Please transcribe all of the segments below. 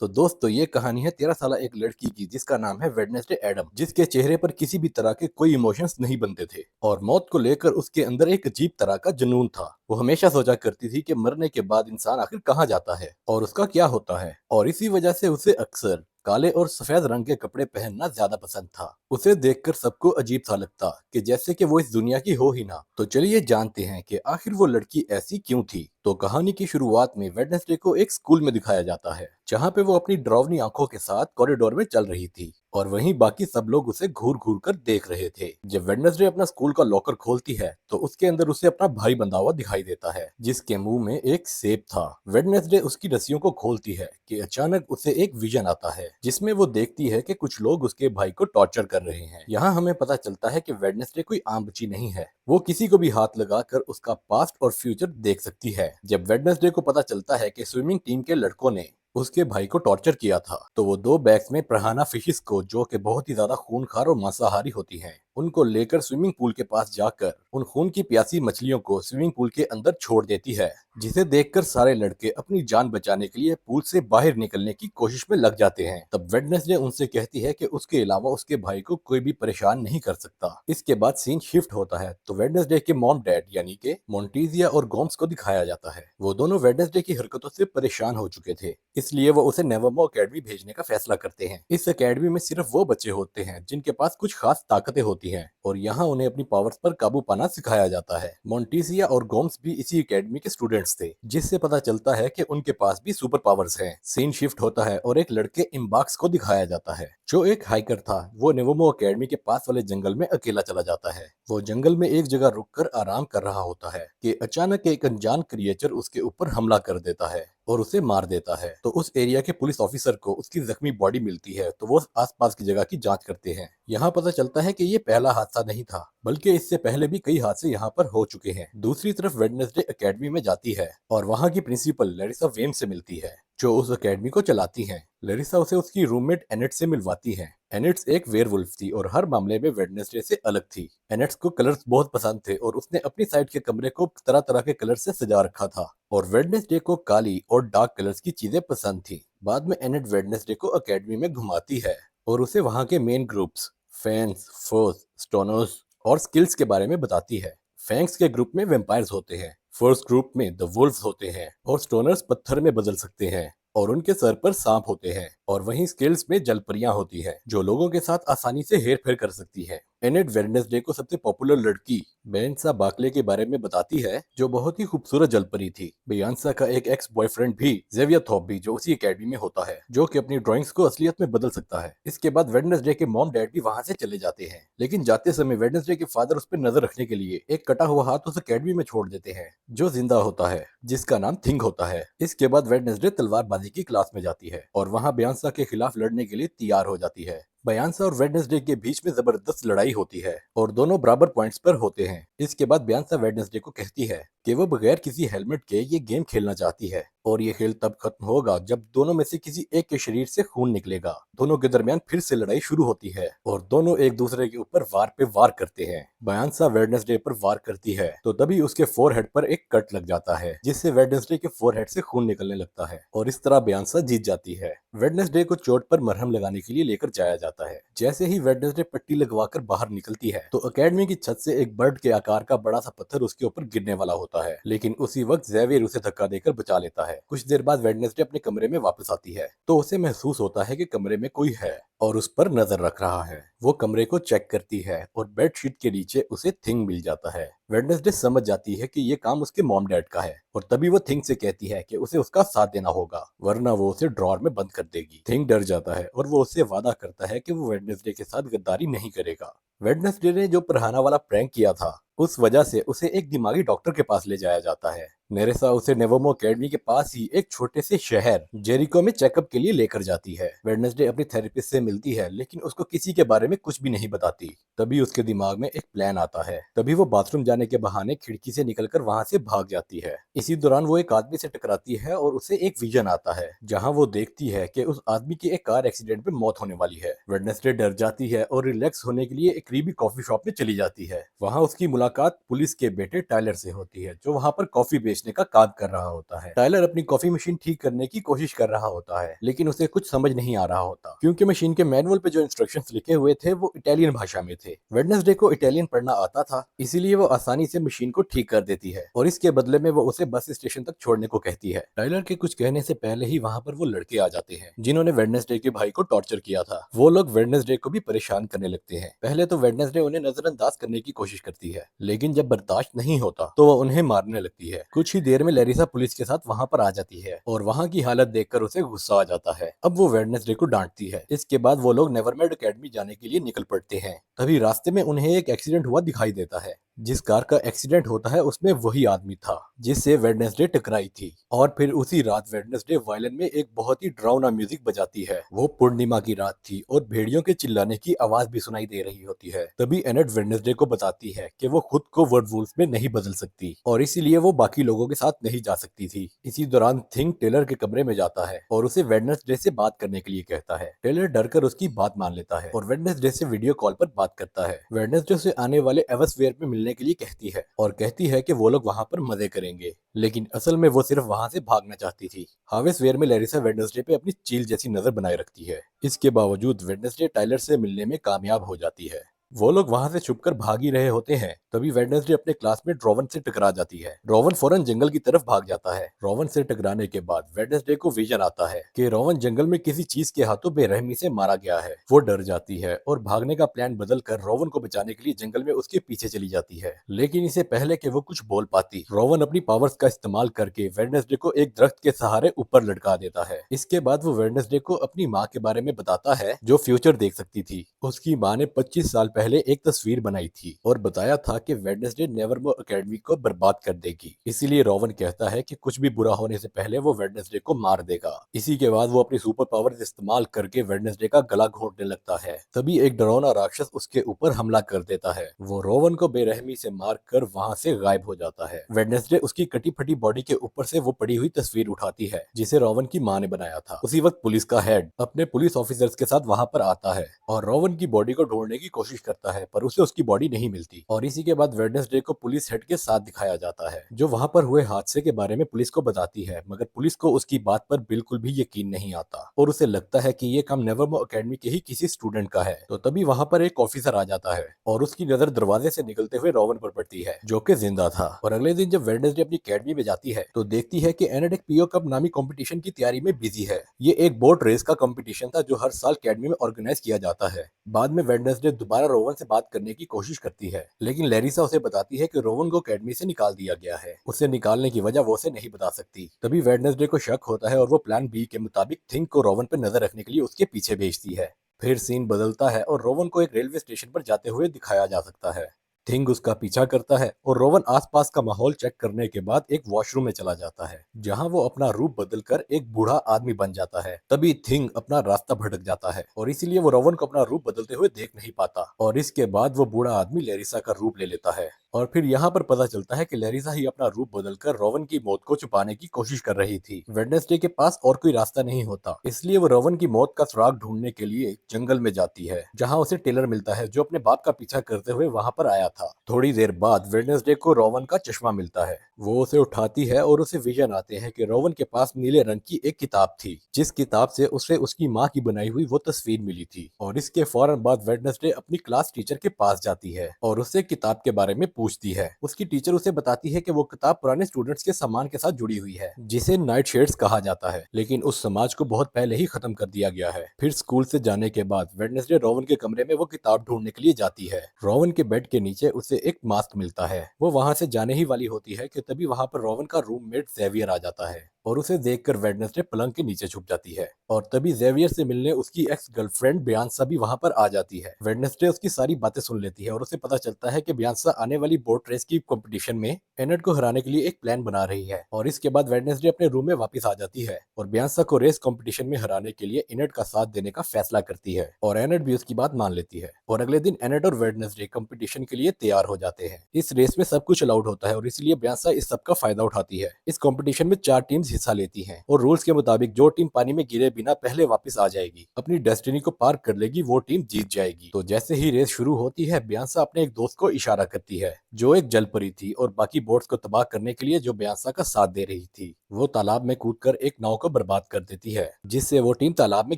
तो दोस्तों ये कहानी है 13 साल एक लड़की की जिसका नाम है वेडनेसडे एडम, जिसके चेहरे पर किसी भी तरह के कोई इमोशंस नहीं बनते थे और मौत को लेकर उसके अंदर एक अजीब तरह का जुनून था। वो हमेशा सोचा करती थी कि मरने के बाद इंसान आखिर कहाँ जाता है और उसका क्या होता है, और इसी वजह से उसे अक्सर काले और सफेद रंग के कपड़े पहनना ज्यादा पसंद था। उसे देखकर सबको अजीब सा लगता कि जैसे कि वो इस दुनिया की हो ही ना। तो चलिए जानते हैं कि आखिर वो लड़की ऐसी क्यों थी। तो कहानी की शुरुआत में वेडनेसडे को एक स्कूल में दिखाया जाता है, जहाँ पे वो अपनी डरावनी आंखों के साथ कॉरिडोर में चल रही थी और वहीं बाकी सब लोग उसे घूर घूर कर देख रहे थे। जब वेडनेसडे अपना स्कूल का लॉकर खोलती है तो उसके अंदर उसे अपना भाई बंधा हुआ दिखाई देता है, जिसके मुंह में एक सेब था। वेडनेसडे उसकी रस्सियों को खोलती है कि अचानक उसे एक विजन आता है, जिसमें वो देखती है कि कुछ लोग उसके भाई को टॉर्चर कर रहे हैं। यहाँ हमें पता चलता है कि वेडनेसडे कोई आम बच्ची नहीं है, वो किसी को भी हाथ लगाकर उसका पास्ट और फ्यूचर देख सकती है। जब वेडनेसडे को पता चलता है कि स्विमिंग टीम के लड़कों ने उसके भाई को टॉर्चर किया था, तो वो 2 बैग्स में प्रहाना फिशेस को, जो कि बहुत ही ज्यादा खूनखार और मांसाहारी होती हैं, उनको लेकर स्विमिंग पूल के पास जाकर उन खून की प्यासी मछलियों को स्विमिंग पूल के अंदर छोड़ देती है, जिसे देखकर सारे लड़के अपनी जान बचाने के लिए पूल से बाहर निकलने की कोशिश में लग जाते हैं। तब वेडनेसडे उनसे कहती है कि उसके अलावा उसके भाई को कोई भी परेशान नहीं कर सकता। इसके बाद सीन शिफ्ट होता है तो वेडनेसडे के मॉम डैड यानी कि मोंटीजिया और गोम्स को दिखाया जाता है। वो दोनों वेडनेसडे की हरकतों से परेशान हो चुके थे, इसलिए वो उसे नेवरमोर एकेडमी भेजने का फैसला करते हैं। इस एकेडमी में सिर्फ वो बच्चे होते हैं जिनके पास कुछ खास ताकतें होती हैं और यहाँ उन्हें अपनी पावर्स पर काबू पाना सिखाया जाता है। मोंटीसिया और गोम्स भी इसी एकेडमी के स्टूडेंट्स थे, जिससे पता चलता है कि उनके पास भी सुपर पावर्स हैं। सीन शिफ्ट होता है और एक लड़के इम्बाक्स को दिखाया जाता है, जो एक हाइकर था। वो नेवोमो एकेडमी के पास वाले जंगल में अकेला चला जाता है। वो जंगल में एक जगह रुककर आराम कर रहा होता है कि अचानक एक अनजान क्रिएचर उसके ऊपर हमला कर देता है और उसे मार देता है। तो उस एरिया के पुलिस ऑफिसर को उसकी जख्मी बॉडी मिलती है, तो वो आसपास की जगह की जांच करते हैं। यहाँ पता चलता है कि ये पहला हादसा नहीं था, बल्कि इससे पहले भी कई हादसे यहाँ पर हो चुके हैं। दूसरी तरफ वेडनेसडे एकेडमी में जाती है और वहाँ की प्रिंसिपल लेरिसा वेम से मिलती है, जो उस एकेडमी को चलाती हैं। लेरिसा उसे उसकी रूममेट एनेट से मिलवाती है। एनेट्स एक वेयरवुल्फ थी और हर मामले में वेडनेसडे से अलग थी। एनेट्स को कलर्स बहुत पसंद थे और उसने अपनी साइड के कमरे को तरह तरह के कलर से सजा रखा था, और वेडनेसडे को काली और डार्क कलर्स की चीजें पसंद थी। बाद में एनेट वेडनेसडे को एकेडमी में घुमाती है और उसे वहाँ के मेन ग्रुप्स फैंस, फोर्स, स्टोनर्स और स्किल्स के बारे में बताती है। फैंक्स के ग्रुप में वेम्पायर्स होते हैं, फोर्स ग्रुप में द वुल्व्स होते हैं और स्टोनर्स पत्थर में बदल सकते हैं और उनके सर पर सांप होते हैं, और वहीं स्किल्स में जलपरियां होती हैं जो लोगों के साथ आसानी से हेर फेर कर सकती हैं। एनेट वेडनेसडे को सबसे पॉपुलर लड़की बेयांसा बाकले के बारे में बताती है, जो बहुत ही खूबसूरत जलपरी थी। बेयांसा का एक एक्स बॉयफ्रेंड भी जेवियर थॉप भी जो उसी एकेडमी में होता है, जो कि अपनी ड्राइंग्स को असलियत में बदल सकता है। इसके बाद वेडनेसडे के मॉम डैड भी वहां से चले जाते हैं, लेकिन जाते समय वेडनेसडे के फादर उस पर नजर रखने के लिए एक कटा हुआ हाथ उस एकेडमी में छोड़ देते हैं, जो जिंदा होता है, जिसका नाम थिंग होता है। इसके बाद वेडनेसडे तलवारबाजी की क्लास में जाती है और वहां बेयांसा के खिलाफ लड़ने के लिए तैयार हो जाती है। बेयांसा और वेडनेसडे के बीच में जबरदस्त लड़ाई होती है और दोनों बराबर पॉइंट्स पर होते हैं। इसके बाद बेयांसा वेडनेसडे को कहती है कि वो बगैर किसी हेलमेट के ये गेम खेलना चाहती है, और ये खेल तब खत्म होगा जब दोनों में से किसी एक के शरीर से खून निकलेगा। दोनों के दरमियान फिर से लड़ाई शुरू होती है और दोनों एक दूसरे के ऊपर वार पे वार करते हैं। बेयांसा वेडनेसडे पर वार करती है तो तभी उसके फोरहेड पर एक कट लग जाता है, जिससे वेडनेसडे के फोरहेड से खून निकलने लगता है और इस तरह बेयांसा जीत जाती है। वेडनेसडे को चोट पर मरहम लगाने के लिए लेकर जाया जाता है। जैसे ही वेडनेसडे पट्टी लगवाकर बाहर निकलती है तो एकेडमी की छत से एक बर्ड के आकार का बड़ा सा पत्थर उसके ऊपर गिरने वाला होता है, लेकिन उसी वक्त जेवियर उसे धक्का देकर बचा लेता है। कुछ देर बाद वेडनेसडे अपने कमरे में वापस आती है तो उसे महसूस होता है कि कमरे में कोई है और उस पर नजर रख रहा है। वो कमरे को चेक करती है और बेडशीट के नीचे उसे थिंग मिल जाता है। वेडनेसडे समझ जाती है कि ये काम उसके मॉम डैड का है और तभी वो थिंग से कहती है कि उसे उसका साथ देना होगा, वरना वो उसे ड्रॉर में बंद कर देगी। थिंग डर जाता है और वो उससे वादा करता है कि वो वेडनेसडे के साथ गद्दारी नहीं करेगा। वेडनेसडे ने जो प्रहाना वाला प्रैंक किया था, उस वजह से उसे एक दिमागी डॉक्टर के पास ले जाया जाता है। नेरेसा उसे नेवोमो एकेडमी के पास ही एक छोटे से शहर जेरिको में चेकअप के लिए लेकर जाती है। वेडनेसडे अपनी थेरेपिस्ट से मिलती है लेकिन उसको किसी के बारे में कुछ भी नहीं बताती। तभी उसके दिमाग में एक प्लान आता है। तभी वो बाथरूम जाने के बहाने खिड़की से निकलकर वहां से भाग जाती है। इसी दौरान वो एक आदमी से टकराती है और उसे एक विजन आता है जहां वो देखती है कि उस आदमी की एक कार एक्सीडेंट में मौत होने वाली है। वेडनेसडे डर जाती है और रिलैक्स होने के लिए एक करीबी कॉफी शॉप में चली जाती है। वहां उसकी मुलाकात पुलिस के बेटे टायलर से होती है जो वहां पर कॉफी बेचने का काम कर रहा होता है। टायलर अपनी कॉफी मशीन ठीक करने की कोशिश कर रहा होता है लेकिन उसे कुछ समझ नहीं आ रहा होता क्योंकि मशीन के मैनुअल पे जो इंस्ट्रक्शंस लिखे हुए थे वो इटालियन भाषा में थे। वेडनेसडे को इटालियन पढ़ना आता था इसीलिए वो आसानी से मशीन को ठीक कर देती है और इसके बदले में वो उसे बस स्टेशन तक छोड़ने को कहती है। टायलर के कुछ कहने से पहले ही वहां पर वो लड़के आ जाते हैं जिन्होंने वेडनेसडे के भाई को टॉर्चर किया था। वो लोग वेडनेसडे को भी परेशान करने लगते हैं। पहले तो वेडनेसडे उन्हें नजरअंदाज करने की कोशिश करती है लेकिन जब बर्दाश्त नहीं होता तो वो उन्हें मारने लगती है। कुछ ही देर में लैरिसा पुलिस के साथ वहां पर आ जाती है और वहां की हालत देखकर उसे गुस्सा आ जाता है। अब वो वेडनेसडे को डांटती है। इसके बाद वो लोग नेवरमेड एकेडमी जाने के लिए निकल पड़ते हैं। तभी रास्ते में उन्हें एक एक्सीडेंट हुआ दिखाई देता है। जिस कार का एक्सीडेंट होता है उसमें वही आदमी था जिससे वेडनेसडे टकराई थी। और फिर उसी रात वेडनेसडे वायलिन में एक बहुत ही डरावना म्यूजिक बजाती है। वो पूर्णिमा की रात थी और भेड़ियों के चिल्लाने की आवाज भी सुनाई दे रही होती है। तभी एनेट वेडनेसडे को बताती है कि वो खुद को वर्डवुल्फ में नहीं बदल सकती और इसीलिए वो बाकी लोगों के साथ नहीं जा सकती थी। इसी दौरान थिंग टेलर के कमरे में जाता है और उसे वेडनेसडे से बात करने के लिए कहता है। टेलर डरकर उसकी बात मान लेता है और वेडनेसडे से वीडियो कॉल पर बात करता है। वेडनेसडे से आने वाले एवसवेयर में मिलने के लिए कहती है और कहती है कि वो लोग वहां पर मजे करेंगे लेकिन असल में वो सिर्फ वहां से भागना चाहती थी। हावेसवेयर में लैरिसा वेडनेसडे पे अपनी चील जैसी नजर बनाए रखती है। इसके बावजूद वेडनेसडे टायलर से मिलने में कामयाब हो जाती है। वो लोग वहां से छुपकर भाग ही रहे होते हैं। तभी वेडनेसडे अपने क्लासमेट रोवन से टकरा जाती है। रोवन फौरन जंगल की तरफ भाग जाता है। रोवन से टकराने के बाद वेडनेसडे को विजन आता है कि रोवन जंगल में किसी चीज के हाथों बेरहमी से मारा गया है। वो डर जाती है और भागने का प्लान बदलकर रोवन को बचाने के लिए जंगल में उसके पीछे चली जाती है। लेकिन इससे पहले कि वो कुछ बोल पाती, रोवन अपनी पावर्स का इस्तेमाल करके वेडनेसडे को एक दरख्त के सहारे ऊपर लटका देता है। इसके बाद वो वेडनेसडे को अपनी माँ के बारे में बताता है जो फ्यूचर देख सकती थी। उसकी माँ ने 25 साल पहले एक तस्वीर बनाई थी और बताया था कि वेडनेसडे नेवरमोर एकेडमी को बर्बाद कर देगी। इसीलिए रोवन कहता है कि कुछ भी बुरा होने से पहले वो वेडनेसडे को मार देगा। इसी के बाद वो अपनी सुपर पावर्स इस्तेमाल करके वेडनेसडे का गला घोंटने लगता है। तभी एक डरावना राक्षस उसके ऊपर हमला कर देता है। वो रोवन को बेरहमी से मार कर वहाँ से गायब हो जाता है। वेडनेसडे उसकी कटी फटी बॉडी के ऊपर से वो पड़ी हुई तस्वीर उठाती है जिसे रोवन की माँ ने बनाया था। उसी वक्त पुलिस का हेड अपने पुलिस ऑफिसर्स के साथ वहाँ पर आता है और रोवन की बॉडी को ढूंढने की कोशिश करता है पर उसे उसकी बॉडी नहीं मिलती। और इसी के बाद वेडनेसडे को पुलिस हेड के साथ दिखाया जाता है जो वहां पर हुए हादसे के बारे में पुलिस को बताती है। मगर पुलिस को उसकी बात पर बिल्कुल भी यकीन नहीं आता और उसे लगता है कि ये काम नेवरमोर एकेडमी के ही किसी स्टूडेंट का है। तो तभी वहां पर एक ऑफिसर आ जाता है और उसकी नजर दरवाजे से निकलते हुए रोवन पर पड़ती है जो कि जिंदा था। और अगले दिन जब वेडनेसडे अपनी एकेडमी में जाती है तो देखती है कि एनेट एक पीओ कप नामी कंपटीशन की तैयारी में बिजी है। ये एक बोट रेस का कंपटीशन था जो हर साल एकेडमी में ऑर्गेनाइज किया जाता है। बाद में वेडनेसडे दोबारा रोवन से बात करने की कोशिश करती है लेकिन लैरिसा उसे बताती है कि रोवन को एकेडमी से निकाल दिया गया है। उसे निकालने की वजह वो उसे नहीं बता सकती। तभी वेडनेसडे को शक होता है और वो प्लान बी के मुताबिक थिंग को रोवन पर नजर रखने के लिए उसके पीछे भेजती है। फिर सीन बदलता है और रोवन को एक रेलवे स्टेशन पर जाते हुए दिखाया जा सकता है। थिंग उसका पीछा करता है और रोवन आसपास का माहौल चेक करने के बाद एक वॉशरूम में चला जाता है जहां वो अपना रूप बदलकर एक बूढ़ा आदमी बन जाता है। तभी थिंग अपना रास्ता भटक जाता है और इसीलिए वो रोवन को अपना रूप बदलते हुए देख नहीं पाता और इसके बाद वो बूढ़ा आदमी लैरिसा का रूप ले लेता है। और फिर यहाँ पर पता चलता है कि लैरिसा ही अपना रूप बदलकर रोवन की मौत को छुपाने की कोशिश कर रही थी। वेडनेसडे के पास और कोई रास्ता नहीं होता इसलिए वो रोवन की मौत का सुराग ढूंढने के लिए जंगल में जाती है जहाँ उसे टेलर मिलता है जो अपने बाप का पीछा करते हुए वहाँ पर आया था। थोड़ी देर बाद वेडनेसडे को रोवन का चश्मा मिलता है। वो उसे उठाती है और उसे विजन आते हैं कि रोवन के पास नीले रंग की एक किताब थी जिस किताब से उसे उसकी माँ की बनाई हुई वो तस्वीर मिली थी। और इसके फौरन बाद वेडनेसडे अपनी क्लास टीचर के पास जाती है और उससे किताब के बारे में पूछती है। उसकी टीचर उसे बताती है कि वो किताब पुराने स्टूडेंट्स के सम्मान के साथ जुड़ी हुई है जिसे नाइट शेड्स कहा जाता है लेकिन उस समाज को बहुत पहले ही खत्म कर दिया गया है। फिर स्कूल से जाने के बाद वेडनेसडे रोवन के कमरे में वो किताब ढूंढने के लिए जाती है। रोवन के बेड के नीचे उसे एक मास्क मिलता है। वो वहां से जाने ही वाली होती है कि तभी वहां पर रोवन का रूममेट जेवियर आ जाता है और उसे देखकर वेडनेसडे पलंग के नीचे छुप जाती है। और तभी जेवियर से मिलने उसकी एक्स गर्लफ्रेंड बियांसा भी वहां पर आ जाती है। वेडनेसडे उसकी सारी बातें सुन लेती है और उसे पता चलता है कि बियांसा आने वाली वाली बोट रेस की कंपटीशन में एनट को हराने के लिए एक प्लान बना रही है। और इसके बाद वेडनेसडे अपने रूम में वापस आ जाती है और बियांसा को रेस कंपटीशन में हराने के लिए एनट का साथ देने का फैसला करती है और एनट भी उसकी बात मान लेती है। और अगले दिन एनट और वेडनेसडे कंपटीशन के लिए तैयार हो जाते हैं। इस रेस में सब कुछ अलाउड होता है और इसलिए बियांसा इस सब का फायदा उठाती है। इस कंपटीशन में 4 टीम्स हिस्सा लेती हैं और रूल्स के मुताबिक जो टीम पानी में गिरे बिना पहले वापस आ जाएगी, अपनी डेस्टिनी को पार कर लेगी, वो टीम जीत जाएगी। तो जैसे ही रेस शुरू होती है, बियांसा अपने एक दोस्त को इशारा करती है जो एक जलपरी थी और बाकी बोट्स को तबाह करने के लिए जो बियांसा का साथ दे रही थी। वो तालाब में कूदकर एक नाव को बर्बाद कर देती है, जिससे वो टीम तालाब में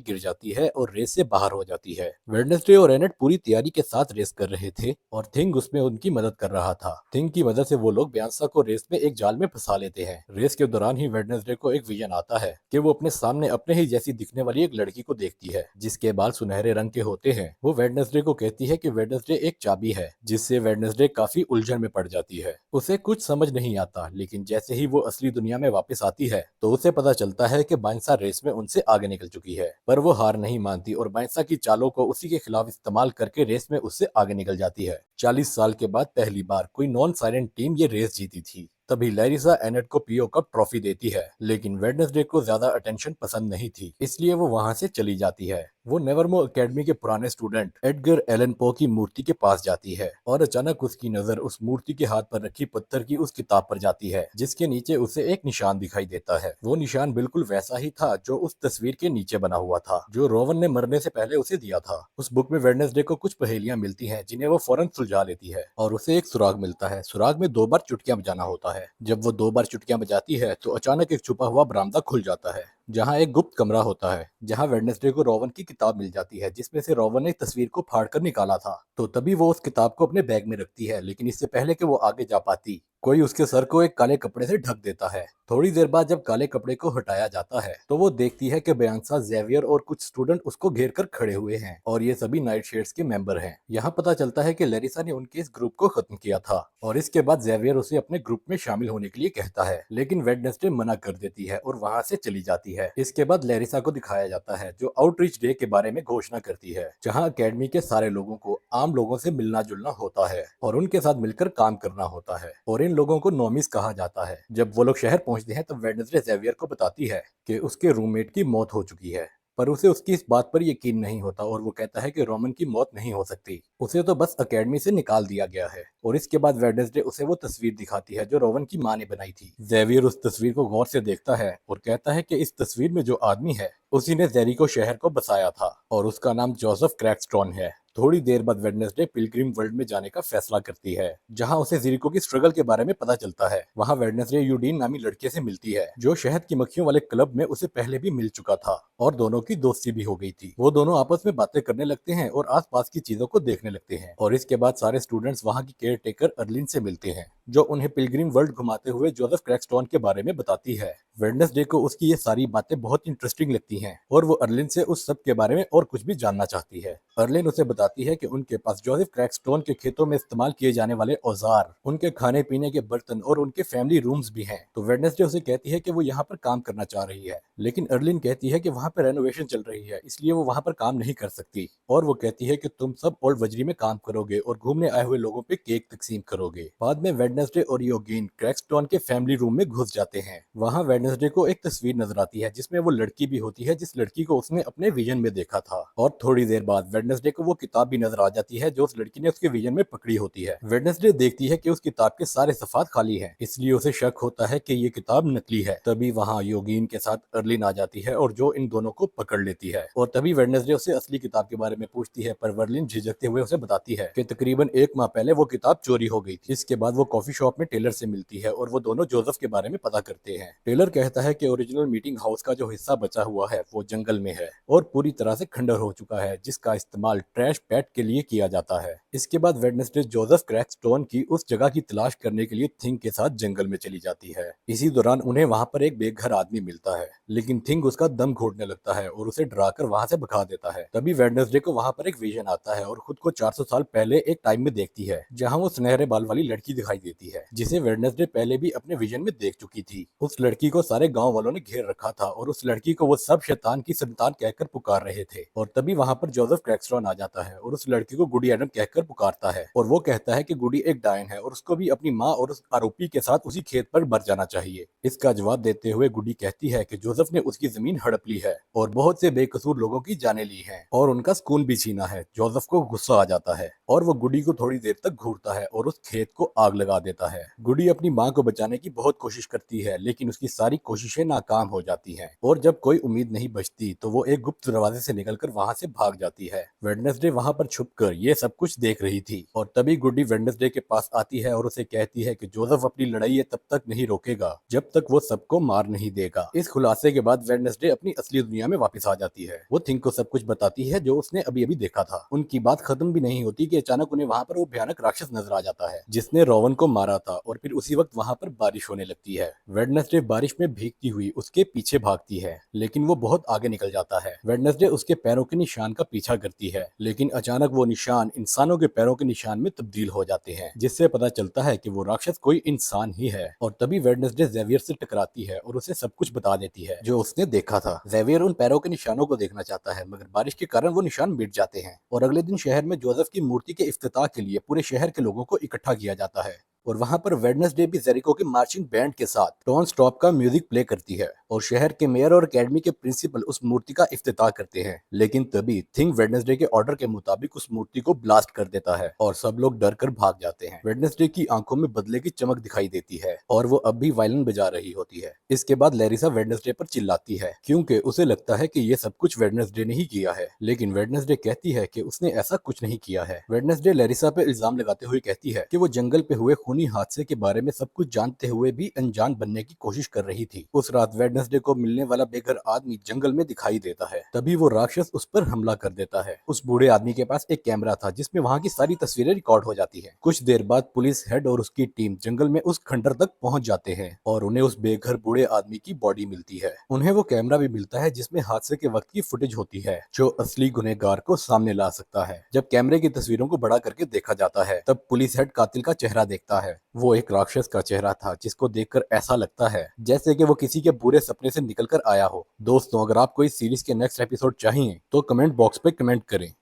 गिर जाती है और रेस से बाहर हो जाती है। वेडनेसडे और एनट पूरी तैयारी के साथ रेस कर रहे थे और थिंग उसमें उनकी मदद कर रहा था। थिंग की मदद से वो लोग बियांसा को रेस में एक जाल में फंसा लेते हैं। रेस के दौरान ही वेडनेसडे को एक विजन आता है कि वो अपने सामने अपने ही जैसी दिखने वाली एक लड़की को देखती है जिसके बाल सुनहरे रंग के होते हैं। वो वेडनेसडे को कहती है कि वेडनेसडे एक चाबी है, जिससे वेडनेसडे काफी उलझन में पड़ जाती है। उसे कुछ समझ नहीं आता, लेकिन जैसे ही वो असली दुनिया में वापस आती है तो उसे पता चलता है कि बाइंसा रेस में उनसे आगे निकल चुकी है। पर वो हार नहीं मानती और बाइंसा की चालों को उसी के खिलाफ इस्तेमाल करके रेस में उससे आगे निकल जाती है। 40 साल के बाद पहली बार कोई नॉन साइलेंट टीम ये रेस जीती थी। तभी लैरिसा एनट को पीओ कप ट्रॉफी देती है, लेकिन वेडनेसडे को ज्यादा अटेंशन पसंद नहीं थी, इसलिए वो वहां से चली जाती है। वो नेवरमो एकेडमी के पुराने स्टूडेंट एडगर एलन पो की मूर्ति के पास जाती है और अचानक उसकी नजर उस मूर्ति के हाथ पर रखी पत्थर की उस किताब पर जाती है, जिसके नीचे उसे एक निशान दिखाई देता है। वो निशान बिल्कुल वैसा ही था जो उस तस्वीर के नीचे बना हुआ था, जो रोवन ने मरने से पहले उसे दिया था। उस बुक में वेडनेसडे को कुछ पहेलियां मिलती हैं जिन्हें वो फौरन सुलझा लेती है और उसे एक सुराग मिलता है। सुराग में 2 बार चुटकियां बजाना होता है। जब वो 2 बार चुटकियां बजाती है तो अचानक एक छुपा हुआ बरामदा खुल जाता है, जहाँ एक गुप्त कमरा होता है, जहाँ वेडनेसडे को रोवन की किताब मिल जाती है जिसमें से रोवन ने तस्वीर को फाड़कर निकाला था। तो तभी वो उस किताब को अपने बैग में रखती है, लेकिन इससे पहले कि वो आगे जा पाती, कोई उसके सर को एक काले कपड़े से ढक देता है। थोड़ी देर बाद जब काले कपड़े को हटाया जाता है तो वो देखती है कि बियांसा, जेवियर और कुछ स्टूडेंट उसको घेर कर खड़े हुए हैं और ये सभी नाइट शेड्स के मेंबर हैं। यहाँ पता चलता है कि लैरिसा ने उनके इस ग्रुप को खत्म किया था और इसके बाद जेवियर उसे अपने ग्रुप में शामिल होने के लिए कहता है, लेकिन वेडनेसडे मना कर देती है और वहाँ से चली जाती है। इसके बाद लैरिसा को दिखाया जाता है जो आउटरीच डे के बारे में घोषणा करती है, जहाँ अकेडमी के सारे लोगों को आम लोगों से मिलना जुलना होता है और उनके साथ मिलकर काम करना होता है और इन लोगों को नोमिस कहा जाता है। जब वो लोग शहर पहुंचते हैं तब वेडनेसडे जेवियर को बताती है कि उसके रूममेट की मौत हो चुकी है, पर उसे उसकी इस बात पर यकीन नहीं होता और वो कहता है कि रोमन की मौत नहीं हो सकती, उसे तो बस अकेडमी से निकाल दिया गया है। और इसके बाद वेडनेसडे उसे वो तस्वीर दिखाती है जो रोवन की माँ ने बनाई थी। जेवियर उस तस्वीर को गौर से देखता है और कहता है कि इस तस्वीर में जो आदमी है उसी ने जेरिको शहर को बसाया था और उसका नाम जोसेफ क्रैकस्टोन है। थोड़ी देर बाद वेडनेसडे पिलग्रिम वर्ल्ड में जाने का फैसला करती है, जहां उसे जेरिको की स्ट्रगल के बारे में पता चलता है। वहां वेडनेसडे यूडीन नामी लड़के से मिलती है जो शहद की मक्खियों वाले क्लब में उसे पहले भी मिल चुका था और दोनों की दोस्ती भी हो गई थी। वो दोनों आपस में बातें करने लगते हैं और आसपास की चीजों को देखने लगते हैं और इसके बाद सारे स्टूडेंट्स वहां की केयर टेकर अर्लिन से मिलते हैं, जो उन्हें पिलग्रिम वर्ल्ड घुमाते हुए जोसेफ क्रैकस्टोन के बारे में बताती है। वेडनेसडे को उसकी ये सारी बातें बहुत इंटरेस्टिंग लगती हैं और वो अर्लिन से उस सब के बारे में और कुछ भी जानना चाहती है। अर्लिन उसे बताती है कि उनके पास जोसेफ क्रैकस्टोन के खेतों में इस्तेमाल किए जाने वाले औजार, उनके खाने पीने के बर्तन और उनके फैमिली रूम्स भी हैं। तो वेडनेसडे उसे कहती है कि वो यहाँ पर काम करना चाह रही है, लेकिन अर्लिन कहती है कि वहाँ पर रेनोवेशन चल रही है, इसलिए वो वहाँ पर काम नहीं कर सकती। और वो कहती है कि तुम सब ओल्ड वजरी में काम करोगे और घूमने आए हुए लोगों पे केक तकसीम करोगे। बाद में वेडनेसडे और योगेन क्रैकस्टोन के फैमिली रूम में घुस जाते हैं। वहाँ वेडनेसडे को एक तस्वीर नजर आती है जिसमें वो लड़की भी होती है जिस लड़की को उसने अपने विजन में देखा था। और थोड़ी देर बाद वेडनेसडे को वो किताब भी नजर आ जाती है जो उस लड़की ने उसके विजन में पकड़ी होती है। वेडनेसडे देखती है कि उस किताब के सारे सफात खाली हैं, इसलिए उसे शक होता है कि ये किताब नकली है। तभी वहाँ योगीन के साथ अर्लिन आ जाती है और जो इन दोनों को पकड़ लेती है और तभी वेडनेसडे उसे असली किताब के बारे में पूछती है, पर वर्लिन झिझकते हुए उसे बताती है कि तकरीबन 1 माह पहले वो किताब चोरी हो गई थी। इसके बाद वो कॉफी शॉप में टेलर से मिलती है और वो दोनों जोसेफ के बारे में पता करते हैं। टेलर कहता है कि ओरिजिनल मीटिंग हाउस का जो हिस्सा बचा हुआ है वो जंगल में है और पूरी तरह से खंडर हो चुका है, जिसका इस्तेमाल ट्रैश पैट के लिए किया जाता है। इसके बाद वेडनेसडे जोसेफ क्रैकस्टोन की उस जगह की तलाश करने के लिए थिंग के साथ जंगल में चली जाती है। इसी दौरान उन्हें वहां पर एक बेघर आदमी मिलता है, लेकिन थिंग उसका दम घोटने लगता है और उसे डराकर वहां से भगा देता है। तभी वेडनेसडे को वहां पर एक विजन आता है और खुद को 400 साल पहले एक टाइम में देखती है, जहां वो सुनहरे बाल वाली लड़की दिखाई देती है जिसे वेडनेसडे पहले भी अपने विजन में देख चुकी थी। उस लड़की को सारे गांव वालों ने घेर रखा था और उस लड़की को वो सब शैतान की संतान कहकर पुकार रहे थे। और तभी वहां पर जोसेफ क्रैकस्टोन आ जाता है है और उस लड़की को गुडी एडम कहकर पुकारता है और वो कहता है कि गुडी एक डायन है और उसको भी अपनी माँ और उस आरोपी के साथ उसी खेत पर मर जाना चाहिए। इसका जवाब देते हुए गुडी कहती है कि जोसेफ ने उसकी जमीन हड़प ली है और बहुत से बेकसूर लोगों की जानें ली हैं और उनका सुकून भी छीना है। जोसेफ को गुस्सा आ जाता है और वो गुडी को थोड़ी देर तक घूरता है और उस खेत को आग लगा देता है। गुडी अपनी माँ को बचाने की बहुत कोशिश करती है लेकिन उसकी सारी कोशिशें नाकाम हो जाती हैं और जब कोई उम्मीद नहीं बचती तो वो एक गुप्त दरवाजे से निकलकर वहां से भाग जाती है। वेडनेसडे वहां पर छुपकर ये सब कुछ देख रही थी और तभी गुडी वेडनेसडे के पास आती है और उसे कहती है कि जोसेफ अपनी लड़ाई ये तब तक नहीं रोकेगा जब तक वो सबको मार नहीं देगा। इस खुलासे के बाद वेडनेसडे अपनी असली दुनिया में वापस आ जाती है। वो थिंक को सब कुछ बताती है जो उसने अभी अभी देखा था। उनकी बात खत्म भी नहीं होती कि अचानक उन्हें वहां पर वो भयानक राक्षस नजर आ जाता है जिसने रोवन को मारा था और फिर उसी वक्त वहां पर बारिश होने लगती है। वेडनेसडे बारिश में भीगती हुई उसके पीछे भागती है लेकिन वो बहुत आगे निकल जाता है। वेडनेसडे उसके पैरों के निशान का पीछा करती है लेकिन अचानक वो निशान इंसानों के पैरों के निशान में तब्दील हो जाते हैं जिससे पता चलता है कि वो राक्षस कोई इंसान ही है। और तभी वेडनेसडे जेवियर से टकराती है और उसे सब कुछ बता देती है जो उसने देखा था। जेवियर उन पैरों के निशानों को देखना चाहता है मगर बारिश के कारण वो निशान मिट जाते हैं और अगले दिन शहर में जोसेफ की मूर्ति के इफ्तिताह के लिए पूरे शहर के लोगों को इकट्ठा किया जाता है और वहां पर वेडनेसडे भी जेरिको के मार्चिंग बैंड के साथ डोंट स्टॉप का म्यूजिक प्ले करती है और शहर के मेयर और एकेडमी के प्रिंसिपल उस मूर्ति का इफ्तिताह करते हैं। लेकिन तभी थिंग वेडनेसडे के ऑर्डर के मुताबिक उस मूर्ति को ब्लास्ट कर देता है और सब लोग डर कर भाग जाते हैं। वेडनेसडे की आंखों में बदले की चमक दिखाई देती है और वो अब भी वायलिन बजा रही होती है। इसके बाद लैरिसा वेडनेसडे पर चिल्लाती है क्योंकि उसे लगता है कि ये सब कुछ वेडनेसडे ने ही किया है लेकिन वेडनेसडे कहती है कि उसने ऐसा कुछ नहीं किया है। वेडनेसडे लैरिसा पे इल्जाम लगाते हुए कहती है कि वो जंगल पे हुए खूनी हादसे के बारे में सब कुछ जानते हुए भी अनजान बनने की कोशिश कर रही थी। उस रात वेडनेसडे को मिलने वाला बेघर आदमी जंगल में दिखाई देता है। तभी वो राक्षस उस पर हमला कर देता है। उस बूढ़े आदमी के पास एक कैमरा था जिसमें वहाँ की सारी तस्वीरें रिकॉर्ड हो जाती है। कुछ देर बाद पुलिस हेड और उसकी टीम जंगल में उस खंडर तक पहुंच जाते हैं और उन्हें उस बेघर बूढ़े आदमी की बॉडी मिलती है। उन्हें वो कैमरा भी मिलता है जिसमें हादसे के वक्त की फुटेज होती है जो असली गुनहगार को सामने ला सकता है। जब कैमरे की तस्वीरों को बड़ा करके देखा जाता है तब पुलिस हेड कातिल का चेहरा देखता है। वो एक राक्षस का चेहरा था जिसको देखकर ऐसा लगता है जैसे कि वो किसी के बुरे सपने से निकल कर आया हो। दोस्तों, अगर आपको इस सीरीज के नेक्स्ट एपिसोड चाहिए तो कमेंट बॉक्स पे कमेंट करें।